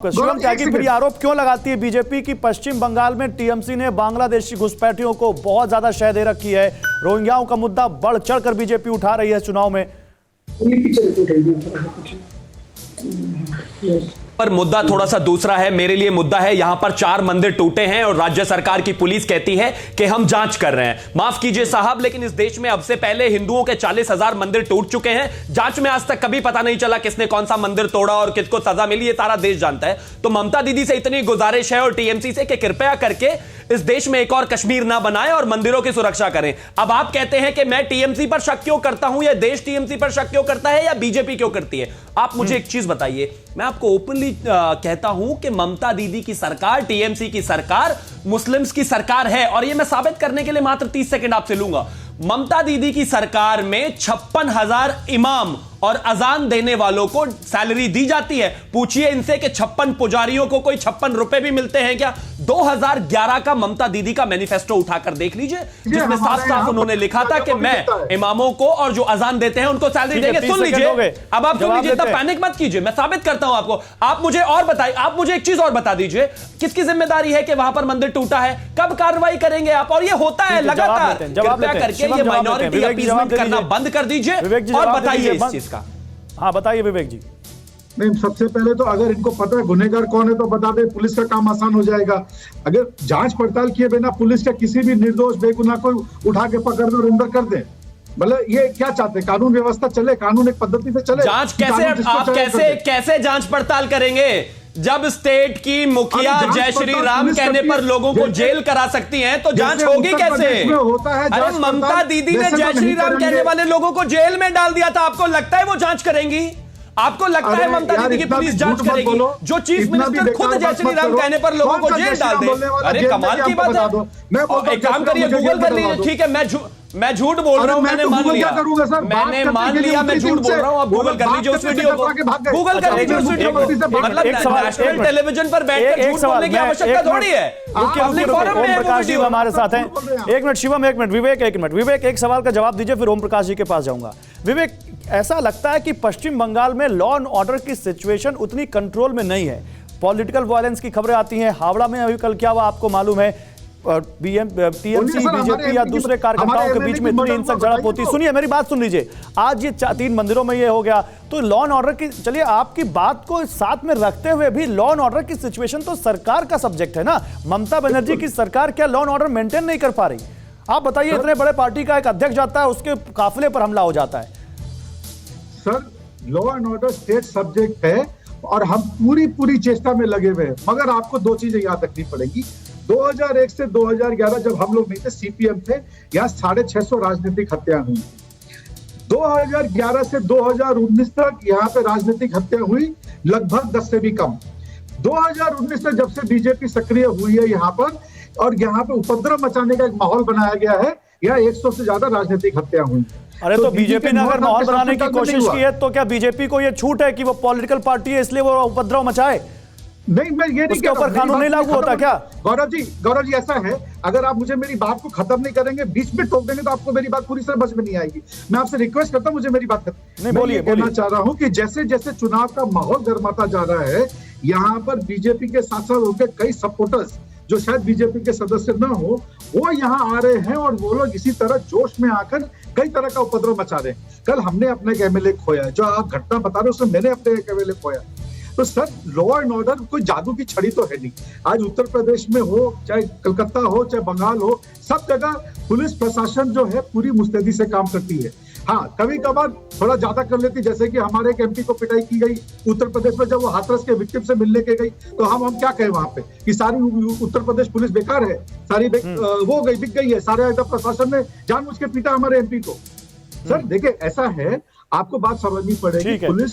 शिवम त्यागी फिर ये आरोप क्यों लगाती है बीजेपी की पश्चिम बंगाल में टीएमसी ने बांग्लादेशी घुसपैठियों को बहुत ज्यादा शह दे रखी है। रोहिंग्याओं का मुद्दा बढ़ चढ़कर बीजेपी उठा रही है चुनाव में। पर मुद्दा थोड़ा सा दूसरा है। मेरे लिए मुद्दा है यहां पर 4 मंदिर टूटे हैं और राज्य सरकार की पुलिस कहती है कि हम जांच कर रहे हैं। माफ कीजिए साहब, लेकिन इस देश में अब से पहले हिंदुओं के 40,000 मंदिर टूट चुके हैं। जांच में आज तक कभी पता नहीं चला किसने कौन सा मंदिर तोड़ा और किसको सजा मिली, ये सारा देश जानता है। तो ममता दीदी से इतनी गुजारिश है और टीएमसी से कि कृपया करके इस देश में एक और कश्मीर ना बनाए और मंदिरों की सुरक्षा करें। अब आप कहते हैं कि मैं टीएमसी पर शक क्यों करता हूं, या देश टीएमसी पर शक क्यों करता है, या बीजेपी क्यों करती है? आप मुझे एक चीज बताइए। मैं आपको ओपनली कहता हूं कि ममता दीदी की सरकार, टीएमसी की सरकार मुस्लिम्स की सरकार है, और यह मैं साबित करने के लिए मात्र 30 सेकंड आपसे लूंगा। ममता दीदी की सरकार में 56,000 इमाम और अजान देने वालों को सैलरी दी जाती है। पूछिए इनसे कि 56 पुजारियों को कोई 56 रुपए भी मिलते हैं क्या? 2011 का ममता दीदी का मैनिफेस्टो उठाकर देख लीजिए, जिसमें साफ साफ उन्होंने लिखा था कि मैं इमामों को और जो अजान देते हैं उनको सैलरी देंगे। सुन लीजिए, अब आप सुन लीजिए, तब पैनिक मत कीजिए, मैं साबित करता हूं आपको। आप मुझे और बताइए, आप मुझे एक चीज और बता दीजिए, किसकी जिम्मेदारी है कि वहां पर मंदिर टूटा है? कब कार्रवाई करेंगे आप? और ये होता है लगातार। कृपया करके ये माइनॉरिटी अपीसमेंट करना बंद कर दीजिए और बताइए इस चीज का। हाँ बताइए विवेक जी। नहीं, सबसे पहले तो अगर इनको पता है गुनहगार कौन है तो बता दे, पुलिस का काम आसान हो जाएगा। अगर जांच पड़ताल किए बिना पुलिस का किसी भी निर्दोष बेगुनाह को उठा के पकड़ कर अंदर कर दे, मतलब ये क्या चाहते हैं? कानून व्यवस्था चले, कानून एक पद्धति से चले। जांच कैसे, आप कैसे जांच पड़ताल करेंगे जब स्टेट की मुखिया जय श्री राम कहने पर लोगों को जेल करा सकती हैं? तो जांच होगी कैसे? अरे ममता दीदी ने जय श्री राम कहने वाले लोगों को जेल में डाल दिया था। आपको लगता है वो जांच करेंगी? आपको लगता है ममता दीदी की पुलिस जांच करेगी? जो चीफ मिनिस्टर खुद जय श्री राम कहने पर लोगों को जेल डाल दे। अरे कमाल की बात है। एक काम करिए, गूगल कर लीजिए। ठीक है, मैं झूठ बोल रहा हूं, मैंने मान लिया, मैं झूठ बोल रहा हूं। आप गूगल कर लीजिए उस वीडियो को, गूगल कर लीजिए उस वीडियो को। मतलब नेशनल टेलीविजन पर बैठकर झूठ बोलने की आवश्यकता थोड़ी है। ओम प्रकाश जी हमारे साथ हैं। एक मिनट शिवम, एक मिनट विवेक, एक मिनट विवेक, एक सवाल का जवाब दीजिए, फिर ओम प्रकाश जी के पास जाऊंगा। विवेक, ऐसा लगता है कि पश्चिम बंगाल में लॉ एंड ऑर्डर की सिचुएशन उतनी कंट्रोल में नहीं है। पॉलिटिकल वायलेंस की खबरें आती हैं। हावड़ा में अभी कल क्या हुआ आपको मालूम है? टीएमसी बीजेपी या दूसरे कार्यकर्ताओं के बीच में इतनी हिंसक झड़प होती। सुनिए मेरी बात सुन लीजिए। आज ये 3 मंदिरों में ये हो गया, तो लॉ एंड ऑर्डर की, चलिए आपकी बात को साथ में रखते हुए भी लॉ एंड ऑर्डर की सिचुएशन तो सरकार का सब्जेक्ट है ना। ममता बनर्जी की सरकार क्या लॉ एंड ऑर्डर मेंटेन नहीं कर पा रही? आप बताइए, इतने बड़े पार्टी का एक अध्यक्ष जाता है, उसके काफिले पर हमला हो जाता है। Sir, law and order state subject है और हम पूरी चेष्टा में लगे हुए हैं, मगर आपको 2 चीजें याद रखनी पड़ेगी। 2001 से 2011 जब हम लोग नहीं थे, सीपीएम थे, यहाँ 650 राजनीतिक हत्या हुई। 2011 से 2019 तक यहाँ पे राजनीतिक हत्या हुई लगभग 10 से भी कम। 2019 से जब से बीजेपी सक्रिय हुई है यहाँ पर, और यहाँ पे उपद्रव मचाने का एक माहौल बनाया गया है, यहाँ 100 से ज्यादा राजनीतिक हत्या हुई। अरे तो बीजेपी ने अगर माहौल बनाने की कोशिश की है तो क्या बीजेपी को यह छूट है कि वो पॉलिटिकल पार्टी है इसलिए वो उपद्रव मचाए? नहीं, मैं ये नहीं उसके ऊपर कानून नहीं लागू होता क्या? गौरव जी ऐसा है, अगर आप मुझे मेरी बात को खत्म नहीं करेंगे, बीच में टोक देंगे, तो आपको मेरी बात पूरी तरह समझ में नहीं आएगी। मैं आपसे रिक्वेस्ट करता हूं, मुझे मेरी बात खत्म। बोलिए। कहना चाह रहा हूं कि जैसे जैसे चुनाव का माहौल गर्माता जा रहा है, यहाँ पर बीजेपी के साथ साथ उनके कई सपोर्टर्स जो शायद बीजेपी के सदस्य न हो, वो यहाँ आ रहे हैं और वो लोग इसी तरह जोश में आकर कई तरह का उपद्रव मचा रहे हैं। कल हमने अपने एक एमएलए खोया, जो आप घटना बता रहे हो उसमें मैंने अपने एक एमएलए खोया। तो सर, लॉ एंड ऑर्डर कोई जादू की छड़ी तो है नहीं। आज उत्तर प्रदेश में हो, चाहे कलकत्ता हो, चाहे बंगाल हो, सब जगह पुलिस प्रशासन जो है पूरी मुस्तैदी से काम करती है। हाँ, कभी कभार थोड़ा ज्यादा कर लेती, जैसे कि हमारे एक एमपी को पिटाई की गई उत्तर प्रदेश में, जब वो हाथरस के विक्टिम से मिलने के गई, तो हम क्या कहें वहां पे कि सारी उत्तर प्रदेश पुलिस बेकार है, सारी वो गई, बिक गई है, सारे प्रशासन ने जानबूझ के पीटा हमारे एमपी को। सर देखिए, ऐसा है, आपको बात समझनी पड़ेगी। पुलिस